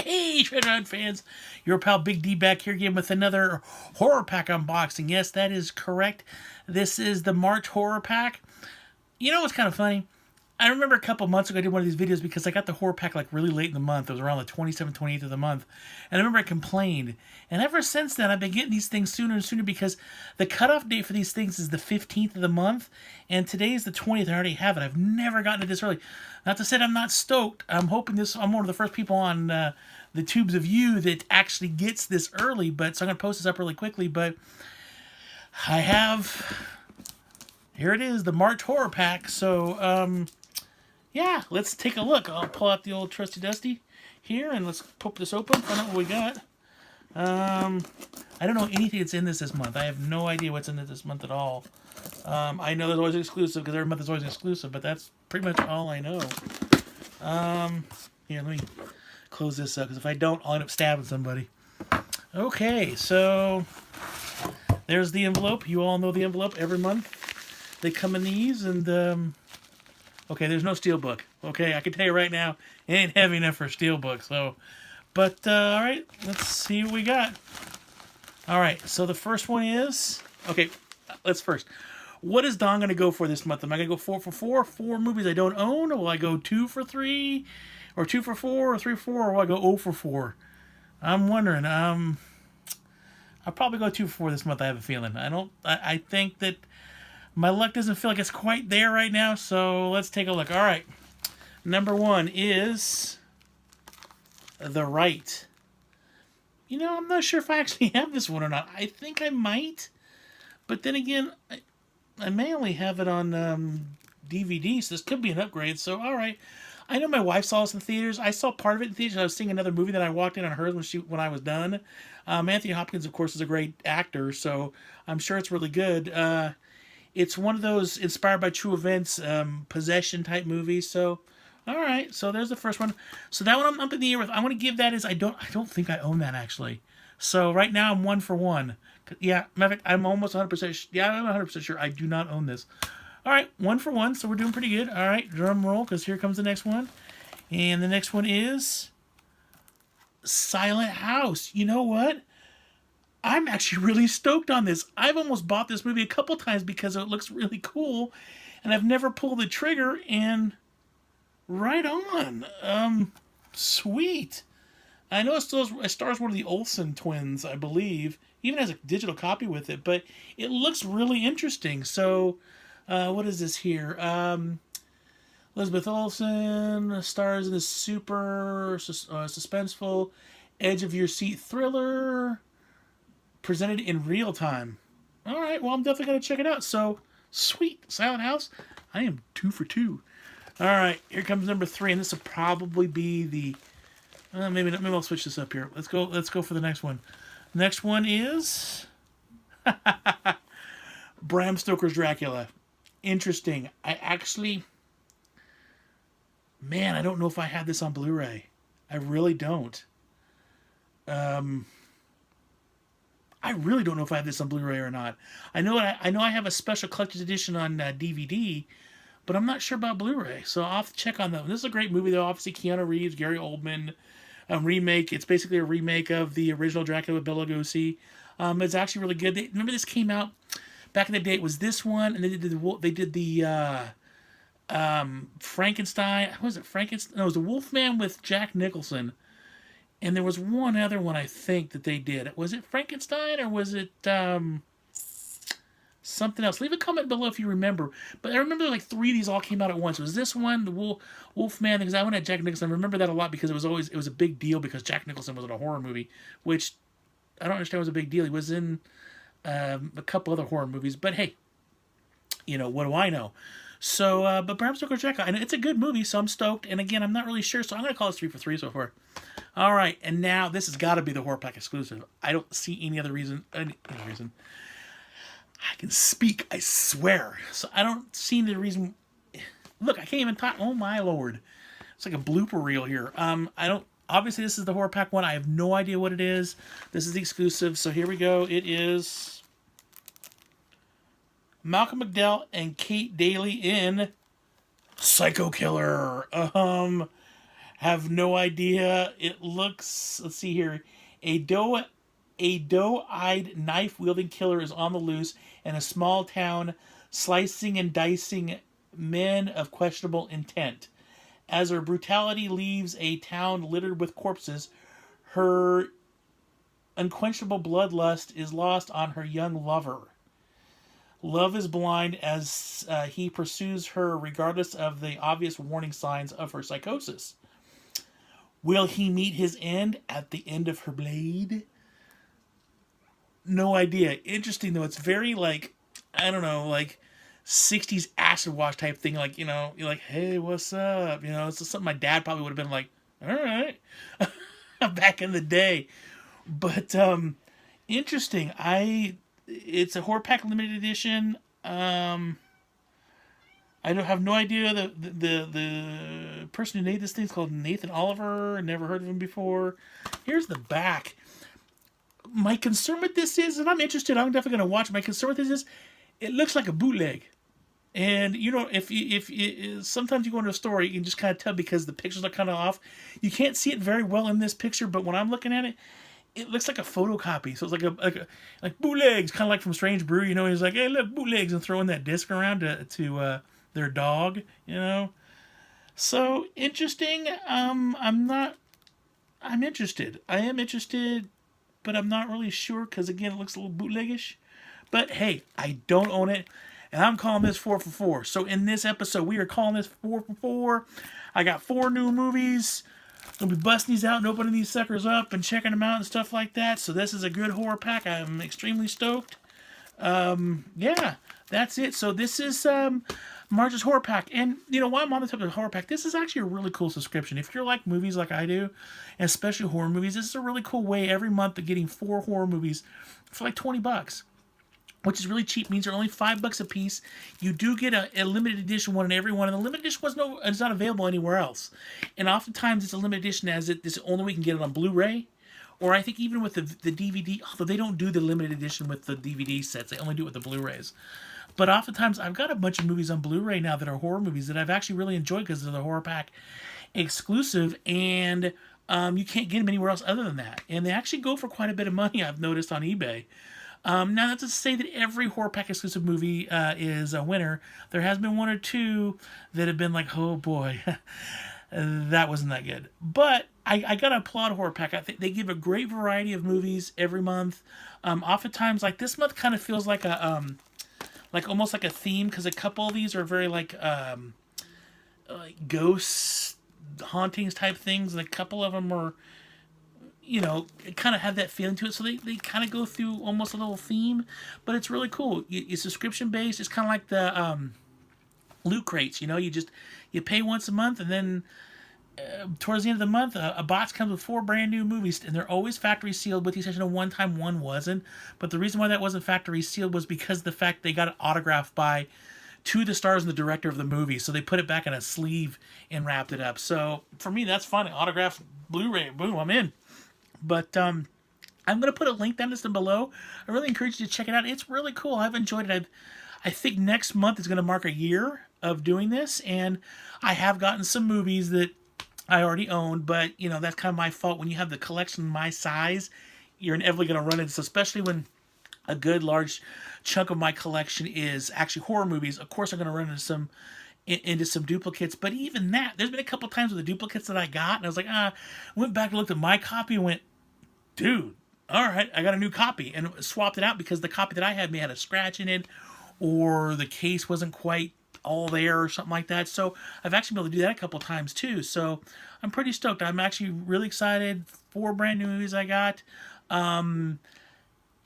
Hey, Treasure Hunt fans, your pal Big D back here again with another horror pack unboxing. Yes, that is correct. This is the March horror pack. You know what's kind of funny? I remember a couple months ago I did one of these videos because I got the horror pack like really late in the month. It was around the 27th, 28th of the month. And I remember I complained. And ever since then, I've been getting these things sooner and sooner because the cutoff date for these things is the 15th of the month. And today is the 20th. I already have it. I've never gotten it this early. Not to say I'm not stoked. I'm hoping I'm one of the first people on the tubes of you that actually gets this early. But so I'm going to post this up really quickly. But I have... Here it is, the March horror pack. So, yeah, let's take a look. I'll pull out the old trusty dusty here and let's pop this open, find out what we got. I don't know anything that's in this month. I have no idea what's in it this month at all. I know there's always an exclusive because every month is always an exclusive, but that's pretty much all I know. Here, let me close this up because if I don't, I'll end up stabbing somebody. Okay, so there's the envelope. You all know the envelope every month. They come in these, and okay, there's no steelbook. Okay, I can tell you right now, it ain't heavy enough for a steelbook. So, but all right, let's see what we got. All right, so the first one is okay. Let's first. What is Don going to go for this month? Am I going to go 4 for 4? 4 movies I don't own, or will I go 2 for 3, or 2 for 4, or 3 for 4, or will I go 0 for 4? I'm wondering. I'll probably go 2 for 4 this month. I have a feeling. I think that. My luck doesn't feel like it's quite there right now, so let's take a look. All right. Number 1 is The Right. You know, I'm not sure if I actually have this one or not. I think I might. But then again, I may only have it on DVD, so this could be an upgrade. So, all right. I know my wife saw this in theaters. I saw part of it in theaters. I was seeing another movie that I walked in on hers when I was done. Anthony Hopkins, of course, is a great actor, so I'm sure it's really good. It's one of those inspired by true events, possession type movies. So, all right. So there's the first one. So that one I'm up in the air with. I want to give that as I don't think I own that actually. So right now I'm 1 for 1. Yeah, I'm almost 100%. Yeah, I'm 100% sure I do not own this. All right, 1 for 1. So we're doing pretty good. All right, drum roll because here comes the next one, and the next one is Silent House. You know what? I'm actually really stoked on this. I've almost bought this movie a couple times because it looks really cool, and I've never pulled the trigger, and right on. Sweet. I know it stars one of the Olsen twins, I believe. Even has a digital copy with it, but it looks really interesting. So, what is this here? Elizabeth Olsen stars in the super suspenseful, edge-of-your-seat thriller, presented in real time. All right, well, I'm definitely going to check it out. So, sweet. Silent House. I am 2 for 2. All right, here comes number 3, and this will probably be the... maybe I'll switch this up here. Let's go for the next one. Next one is... Bram Stoker's Dracula. Interesting. I actually... Man, I don't know if I have this on Blu-ray. I really don't. I really don't know if I have this on Blu-ray or not. I know I have a special collector's edition on DVD, but I'm not sure about Blu-ray. So I'll have to check on that one. This is a great movie, though. Obviously, Keanu Reeves, Gary Oldman, remake. It's basically a remake of the original Dracula with Bela Lugosi. It's actually really good. Remember this came out back in the day. It was this one, and they did the Frankenstein. Was it Frankenstein? No, it was the Wolfman with Jack Nicholson. And there was one other one I think that they did. Was it Frankenstein or was it something else? Leave a comment below if you remember. But I remember like 3 of these all came out at once. It was this one, the Wolfman, because I went at Jack Nicholson. I remember that a lot because it was a big deal because Jack Nicholson was in a horror movie, which I don't understand was a big deal. He was in a couple other horror movies. But hey, you know, what do I know? So, but Bram Stoker's Dracula, and it's a good movie, so I'm stoked. And again, I'm not really sure, so I'm going to call this 3 for 3 so far. All right, and now this has got to be the horror pack exclusive. I don't see any other reason. I can speak, I swear. So I don't see any reason. Look, I can't even talk. Oh my lord, it's like a blooper reel here. Obviously, this is the horror pack one. I have no idea what it is. This is the exclusive. So here we go. It is Malcolm McDowell and Kate Daly in Psycho Killer. Have no idea. It looks, let's see here, a doe-eyed knife-wielding killer is on the loose in a small town, slicing and dicing men of questionable intent. As her brutality leaves a town littered with corpses, her unquenchable bloodlust is lost on her young lover. Love is blind as he pursues her regardless of the obvious warning signs of her psychosis. Will he meet his end at the end of her blade? No idea. Interesting though. It's very like, I don't know, like 60s acid wash type thing. Like, you're like, hey, what's up? It's just something my dad probably would have been like, all right, back in the day. But interesting. It's a horror pack limited edition. I don't have no idea. The person who made this thing is called Nathan Oliver. Never heard of him before. Here's the back. My concern with this is, and I'm interested, I'm definitely going to watch. My concern with this is, it looks like a bootleg. And if sometimes you go into a store, you can just kind of tell because the pictures are kind of off. You can't see it very well in this picture, but when I'm looking at it, it looks like a photocopy. So it's like bootlegs, kind of like from Strange Brew. He's like, hey, look, bootlegs, and throwing that disc around to their dog. So interesting. I'm interested. I am interested, but I'm not really sure because again, it looks a little bootleggish. But hey, I don't own it. And I'm calling this 4 for 4. So in this episode, we are calling this 4 for 4. I got 4 new movies. Gonna be busting these out and opening these suckers up and checking them out and stuff like that. So this is a good horror pack. I'm extremely stoked. Yeah, that's it. So this is Marge's horror pack. And while I'm on the topic of horror pack, this is actually a really cool subscription. If you're like movies like I do, and especially horror movies, this is a really cool way every month of getting 4 horror movies for like $20. Which is really cheap. Means they're only $5 a piece. You do get a limited edition one in every one, and the limited edition is not available anywhere else. And oftentimes it's a limited edition as it's the only way you can get it on Blu-ray, or I think even with the DVD. Although they don't do the limited edition with the DVD sets, they only do it with the Blu-rays. But oftentimes I've got a bunch of movies on Blu-ray now that are horror movies that I've actually really enjoyed because they're the horror pack exclusive, and you can't get them anywhere else other than that. And they actually go for quite a bit of money. I've noticed on eBay. Now, that's to say that every horror pack exclusive movie is a winner. There has been 1 or 2 that have been like, oh boy, that wasn't that good. But I gotta applaud horror pack. I think they give a great variety of movies every month. Oftentimes, like this month, kind of feels like like almost like a theme because a couple of these are very like ghosts, hauntings type things, and a couple of them are, kind of have that feeling to it. So they kind of go through almost a little theme, but it's really cool. It's subscription based. It's kind of like the loot crates. You pay once a month, and then towards the end of the month, a box comes with 4 brand new movies, and they're always factory sealed, with the exception of one time one wasn't. But the reason why that wasn't factory sealed was because of the fact they got it autographed by 2 of the stars and the director of the movie. So they put it back in a sleeve and wrapped it up. So for me, that's fun. Autographed Blu-ray, boom, I'm in. But I'm going to put a link down just below. I really encourage you to check it out. It's really cool. I've enjoyed it. I think next month is going to mark a year of doing this, and I have gotten some movies that I already owned, but, that's kind of my fault. When you have the collection my size, you're inevitably going to run into this, especially when a good large chunk of my collection is actually horror movies. Of course, I'm going to run into some duplicates, but even that, there's been a couple times with the duplicates that I got, and I was like, went back and looked at my copy and went, dude, all right, I got a new copy, and swapped it out because the copy that I had may had a scratch in it, or the case wasn't quite all there or something like that. So I've actually been able to do that a couple times too. So I'm pretty stoked. I'm actually really excited. 4 brand new movies I got.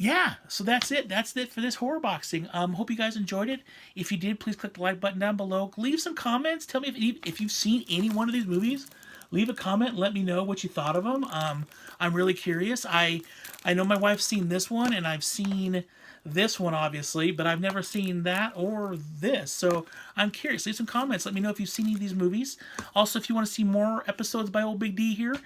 Yeah, so that's it. That's it for this horror boxing. Hope you guys enjoyed it. If you did, please click the like button down below. Leave some comments. Tell me if you've seen any one of these movies. Leave a comment and let me know what you thought of them. I'm really curious. I know my wife's seen this one, and I've seen this one, obviously, but I've never seen that or this. So I'm curious. Leave some comments. Let me know if you've seen any of these movies. Also, if you want to see more episodes by Old Big D here,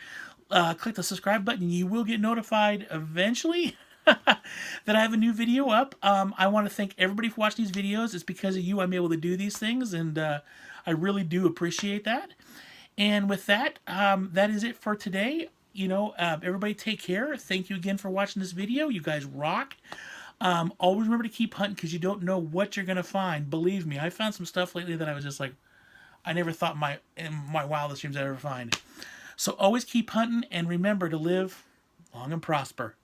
click the subscribe button. You will get notified eventually that I have a new video up. I want to thank everybody for watching these videos. It's because of you I'm able to do these things, and I really do appreciate that. And with that, that is it for today. Everybody take care. Thank you again for watching this video. You guys rock. Always remember to keep hunting because you don't know what you're going to find. Believe me, I found some stuff lately that I was just like, I never thought in my wildest dreams I'd ever find. So always keep hunting and remember to live long and prosper.